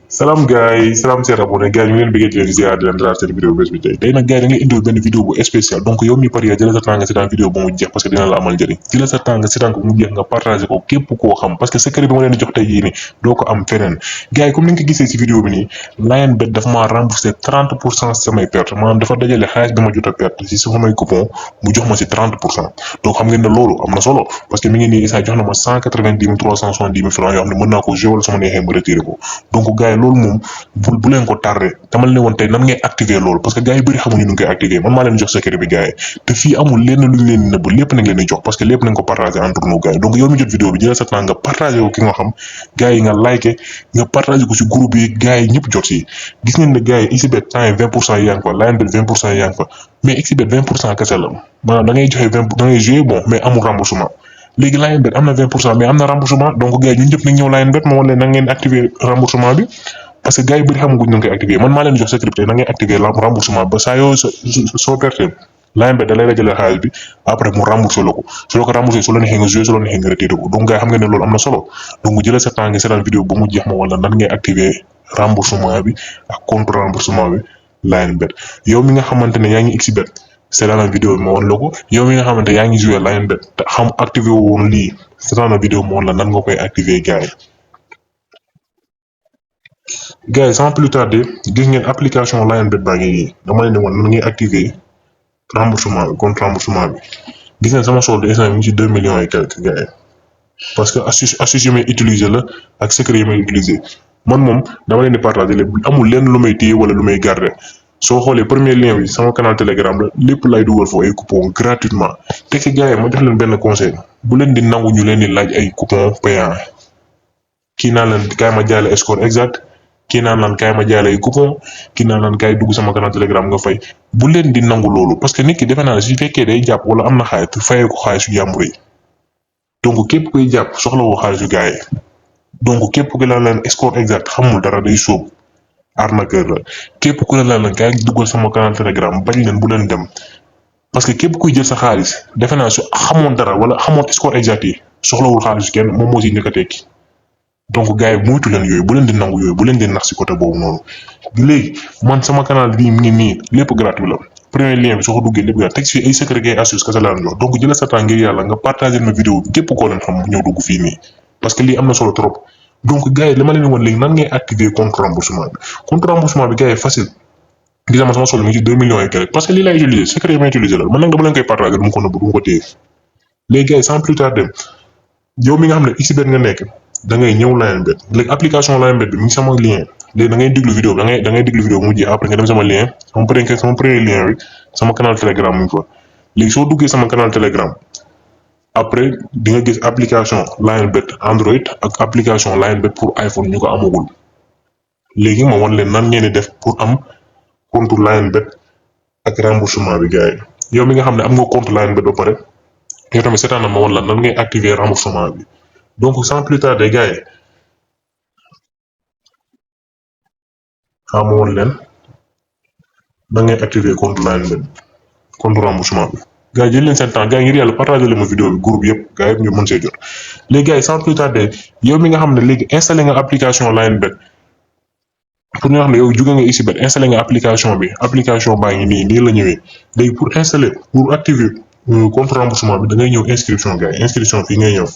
salaam gars yi salaam seen abonné gars yi ñu ngi leen bëggee di leen ziar di leen dalal seen vidéo bés bi tey nag gars yi da ngay indiw benn vidéo bu spécial donc yow mi pare jëlal sa temps nga seetaan vidéo ba mu jeex parce que dina la amal njëriñ jëlal sa temps nga seetaan ko mu jeex nga partagé ko képp koo xam parce que secret bi ma leen di jox tey jii nii doo ko am feneen gars yi comme ni nga ko gisee si vidéo bi nii Lionbet dafa maa remboursé 30% samay perte maanaam dafa dajale xaalis bi ma jot a perte si samay coupon mu jox ma si 30% donc xam ngeen ne loolu am na solo parce que mi ngi nii isa jox na ma 190 370 francs yoo xam ne mën naa ko jouer sama neexee ma retiré ko donc gars yi loolu moom bu leen ko tardé tamal ne woon tey nan ngay activer loolu parce que gars yi bëri xamuñu nu ngi koy activer man maa leen jox secret bi gars yi te fii amul lenn luñ leen nëbb lépp nañ leen di jox parce que lépp nañ ko partagé entre nous gars yi donc yow mi jot vidéo bi jëlal sa temps nga partagé ko ki nga xam gars yi nga liké nga partagé ko si groupe yi gars yi ñëpp jot si gis ngeen ne gars yi xbet temps yi 20% yaa ngi fa Lionbet 20% yaa ngi fa mais xbet 20% kese la maanaam da ngay joxe 20 da ngay jouer bon mais amul remboursement léegi Lionbet am na 20% mais am na remboursement donc gars yi ñun ñëpp nañ ñëw Lionbet ma wan leen na ngeen activer remboursement bi parce que gars yi bëri xamaguñ na koy activer man maa leen jox secret na ngay activer remboursement ba saa yoo soo perte Lionbet da lay dajale xaalis bi après mu remboursé la ko su la ko remboursé su la neexee nga joué su la neexee nga retiré ko donc gars yi xam nga ne loolu am na solo donc jëlal sa temps nga seetaan vidéo ba mu jeex ma wala nan ngay activer remboursement bi ak compte remboursement bi Lionbet yow mi nga xamante ne yaa ngi xbet seetaan vidéo bi ma wan la ko yow mi nga xamante yaa ngi joué Lionbet te xam activé woon lii seetaan vidéo ma wan la nan nga koy activer gars yi. gars yi sans plus tarder gis ngeen application Lionbet baa ngi nii dama leen ne woon nan ngay activer remboursement bi compte remboursement bi gis ngeen sama solde instant mi ngi ci 2 millions et quelques gars yi parce que astuce yi may utiliser la ak secret yi may utiliser man moom dama leen di partager lépp amul lenn lu may téye wala lu may garder soo xoolee premier lien bi sama canal telegram la lépp lay dugal foofu ay coupon gratuitement te ci gars yi ma jox leen benn conseil bu leen di nangu ñu leen di laaj ay coupon payant kii naan leen kaay ma jaay la score exact kii naan laan kaay ma jaay la ay coupon kii naan laan kaay dugg sama canal telegram nga fay bu leen di nangu loolu parce que nit ki defe naa ne su fekkee day jàpp wala am na xaalis te fayee ko xaalisu jàmbur yi donc képp koy jàpp soxlawoo xaalisu gars yi donc képp ku la leen score exact xamul dara day sóobu arnaqueur la képp ku la leen kaay duggal sama canal telegram bañ leen bu leen dem parce que képp kuy jël sa xaalis defe naa su xamoon dara wala xamoon score exact yi soxlawul xaalisu kenn moom moo si njëkk a tekki donc gars yi moytu leen yooyu bu leen di nangu yooyu bu leen di nax si côté boobu noonu léegi man sama canal bii mi ngi nii lépp gratuit la premier lien bi soo ko duggee lépp gratuit teg si ay secret gay astuce kese laa leen jox donc jëlal sa temps ngir yàlla nga partagé ma vidéo bi képp koo leen xam ñëw dugg fii nii parce que lii am na solo trop donc gars yi li ma leen woon léegi nan ngay activer compte remboursement bi gars yi facile gis nga sama sol mi ngi ci 2 millions et quelques parce que lii laay utiliser secret yi may utiliser la man nag dama leen koy partagé du ma ko nëbb du ma ko téye léegi gars yi sans plus tarder yow mi nga xam ne xbet nga nekk da ngay ñëw Lionbet léegi application Lionbet bi mi ngi sama lien léegi da ngay déglu vidéo bi da ngay déglu vidéo mu jeex après nga dem sama lien sama premier lien bi sama canal telegram mu ngi fa léegi soo duggee sama canal telegram après di nga gis application Lionbet Android ak application Lionbet pour iPhone ñu ko amagul léegi ma wan leen nan ngeen di def pour am compte Lionbet ak remboursement bi gars yi yow mi nga xam ne am nga compte Lionbet ba pare yow tamit seetaan na ma wan la nan ngay activer remboursement bi donc sans plus tarder gars yi ma wan leen nan ngay activer compte Lionbet compte remboursement bi gars yi jël leen seen temps gars yi ngir yàlla partagé leen ma vidéo bi groupe yëpp gars yëpp ñu mën see jot léegi gars yi sans plus tarder yow mi nga xam ne léegi installé nga application Lionbet pour ñu wax ne yow jóge nga xbet installé nga application bi application baa ngi nii la ñëwee léegi pour installer pour activer compte remboursement bi da ngay ñëw inscription gars yi inscription fii ngay ñëw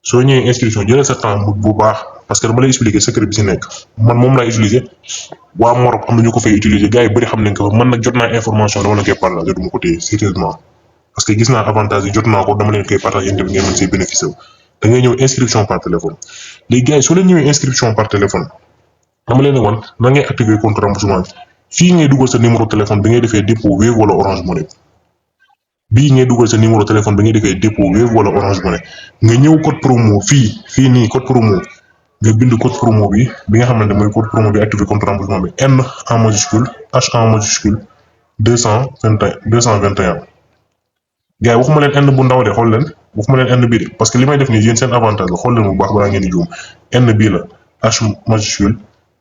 soo ñëwee inscription jëlal sa temps bu baax parce que dama lay expliquer secret bi si nekk man moom laay utiliser waa Morok am na ñu ko fay utiliser gars yi bëri xam nañ ko man nag jot naa information dama leen koy partager du ma ko téye sérieusement parce que gis naa avantage yi jot naa ko dama leen koy partager yéen tamit ngeen mën see bénéficier da ngay ñëw inscription par téléphone léegi gars yi soo leen ñëwee inscription par téléphone dama leen wan na ngay activer compte remboursement bi fii ngay dugal sa numéro téléphone bi ngay defee dépôt Wave wala Orange Money bii ngay dugal sa numéro téléphone bi ngay defee dépôt Wave wala Orange Money nga ñëw code promo fii nii code promo nga bind code promo bi nga xamante mooy code promo bi activer compte remboursement bi N en majuscule H en majuscule 221 gars yi waxuma leen N bu ndaw de xool leen waxuma leen N bii de parce que li may def nii yéen seen avantage la xool leen bu baax balaa ngeen di juum N bii la H majuscule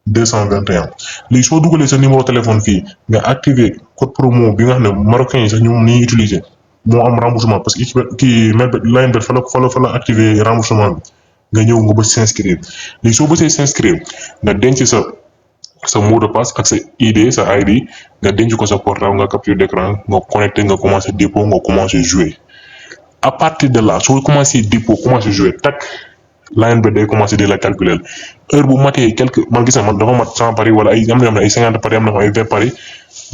221 léegi soo dugalee sa numéro téléphone fii nga activer code promo bi nga xam ne marocain yi sax ñoom ni ñuy utiliser moo am remboursement parce que kii Lionbet fa la activer remboursement bi nga ñëw nga bës s'inscrire léegi soo bësee s'inscrire nga denc sa mot de passe ak sa ID sa ID nga denc ko sa portable nga capture d'écran nga connecté nga commencé dépôt nga commencé jouer à partir de là soo commencé dépôt commencé jouer tak line bet day commencé di la calculer heure bu matee man gis na man dafa mat 100 paris wala am na ay 50 paris am na ay 20 paris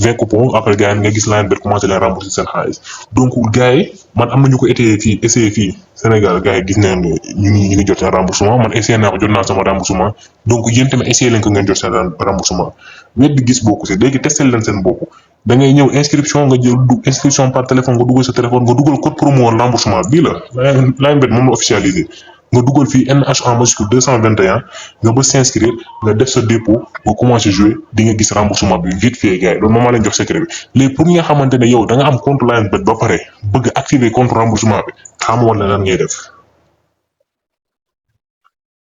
20 coupons après gars yi nga gis line bet commencé leen rembourser seen xaalis donc gars yi man am na ñu ko essayé fii Sénégal gars yi gis nañ ne ñu ngi jot seen remboursement man essayé naa ko jot naa sama remboursement donc yéen tamit essayé leen ko ngeen jot seen remboursement wet bi gis bokku si léegi testé leen seen bopp da ngay ñëw inscription nga jël inscription par téléphone nga dugal sa téléphone nga dugal code promo remboursement bii la line bet moom la officialisé nga dugal fii NH en majuscule 221 nga ba s'inscrire nga def sa dépôt nga commencé jouer di nga gis remboursement bi vite fait gars yi loolu moom maa leen jox secret bi léegi pour ñi nga xamante ne yow da nga am compte line bet ba pare bëgg activer compte remboursement bi xamoo la lan ngay def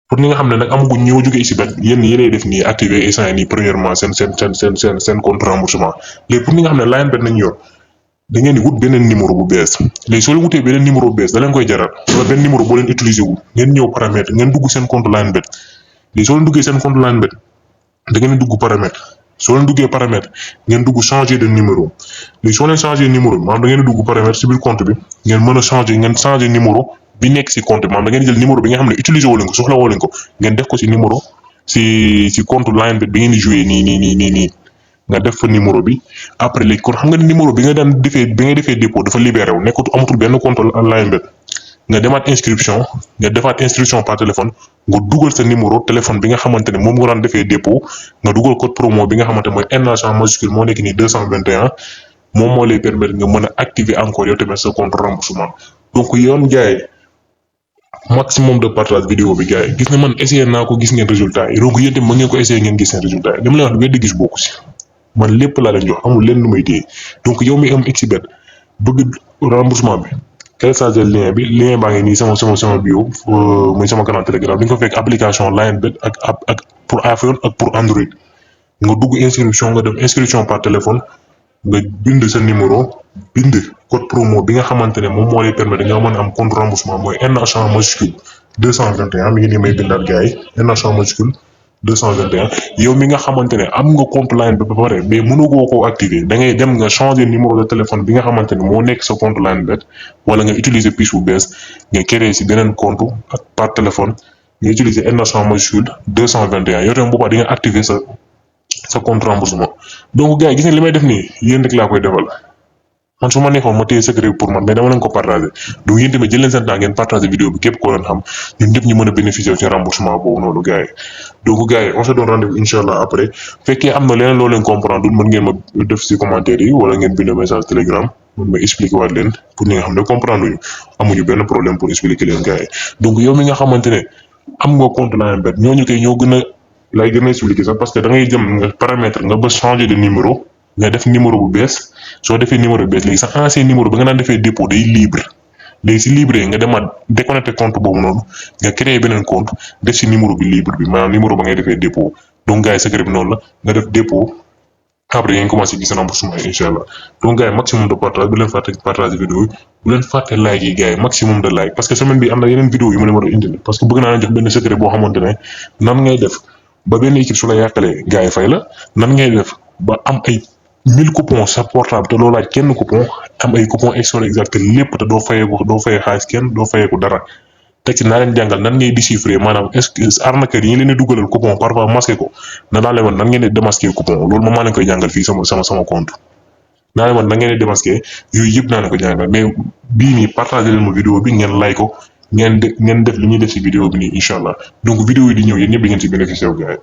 pour ñi nga xam ne nag amaguñ ñëw jóge ici bet yéenay def nii activer instant nii premièrement seen compte remboursement léegi pour ñi nga xam ne line bet nañ yor da ngeen di wut beneen numéro bu bees léegi soo leen wutee beneen numéro bu bees da leen koy jaral wala benn numéro boo leen utiliser wu ngeen ñëw paramètre ngeen dugg seen compte line bet léegi soo leen duggee seen compte line bet da ngeen di dugg paramètre soo leen duggee paramètre ngeen dugg changer de numéro léegi soo leen changer numéro bi maanaam da ngeen di dugg paramètre ci biir compte bi ngeen mën a changer numéro bi nekk ci compte bi maanaam da ngeen di jël numéro bi nga xam ne utiliser woo leen ko soxla woo leen ko ngeen def ko ci numéro ci compte line bet bi ngeen di jouer nii nga def fa numéro bi après léegi kon xam nga ne numéro bi nga defee dépôt dafa libéré wu nekkatu amatul benn compte line bet nga demaat inscription nga defaat inscription par téléphone nga dugal sa numéro téléphone bi nga xamante ne moom nga daan defee dépôt nga dugal code promo bi nga xamante mooy NH en majuscule moo nekk nii 221 moom moo lay permettre nga mën a activer encore yow tamit sa compte remboursement donc yoon jaay maximum de partage vidéo bi gars yi gis na man essayé naa ko gis ngeen résultat yi donc yéen tamit mën ngeen ko essayé ngeen gis seen résultat yi li ma lay wax weddi gis bokku si man lépp laa leen jox amul leen lu may téye donc yow mi am xbet bëgg remboursement bi télécharger lien baa ngi nii sama bio muy sama canal Telegram di nga ko fekk application line bet ak pour iPhone ak pour Android nga dugg inscription nga def inscription par téléphone nga bind sa numéro bind code promo bi nga xamante ne moom moo lay permettre nga mën a am compte remboursement mooy NH en majuscule 221 mi ngi nii may bindaat gars yi NH en majuscule 221 yow mi nga xamante ne am nga compte line bet ba pare mais mënugoo koo activer da ngay dem nga changer numéro de téléphone bi nga xamante ne moo nekk sa compte line bet wala nga utiliser puce bu bees nga créer si beneen compte ak par téléphone nga utiliser NH en majuscule 221 yow tamit boobaa di nga activer sa compte remboursement donc gars yi gis nga li may def nii yéen rek laa koy defal man su ma neexoon ma téye secret pour man mais dama leen ko partager donc yéen tamit jël leen seen temps ngeen partager vidéo bi képp koo leen xam ñun ñëpp ñu mën a bénéficier ci remboursement boobu noonu gars yi donc gars yi on se donne rendez-vous incha allah après fekkee am na leneen loo leen comprendre mën ngeen ma def ci commentaire yi wala ngeen bind message telegram mën ma expliquer waat leen pour ñi nga xam ne comprendre ñu amuñu benn problème pour expliquer leen gars yi donc yow mi nga xamante ne am nga compte line bet ñooñu koy ñoo gën a lay gën a expliquer sax parce que da ngay jëm nga paramètre nga ba changer de numéro nga def numéro bu bees soo defee numéro bu bees léegi sa ancien numéro ba nga daan defee dépôt day libre léegi si libre nga demaat déconnecté compte boobu noonu nga créé beneen compte def si numéro bi libre bi maanaam numéro ba ngay defee dépôt donc gars yi secret bi noonu la nga def dépôt après ngeen commencé gis remboursement yi incha allah donc gars yi maximum de partage bu leen fàtte partage vidéo yi bu leen fàtte like yi gars yi maximum de like parce que semaine bi am na yeneen vidéo yu ma leen war a indil parce que bëgg naa leen jox benn secret boo xamante ne nan ngay def ba benn équipe su la yàqalee gars yi fay la nan ngay def ba am ay 1000 coupons sa portable te doo laaj kenn coupon am ay coupons extra exact lépp te doo fayee xaalis kenn doo fayeeku dara teg ci naa leen jàngal nan ngay déchiffrer maanaam est-ce que arnaqueur yi ñu leen di dugalal coupon parfois masqué ko na naa leen wan nan ngeen di démasquer coupon loolu moom maa leen koy jàngal fii sama compte naa leen wan nan ngeen di démasquer yooyu yëpp naa leen ko jàngal mais bii nii partagé leen ma vidéo bi ngeen like ko ngeen def li ñuy def ci vidéo bi nii incha allah donc vidéo yi di ñëw yéen ñëpp di ngeen ci bénéficier wu gars yi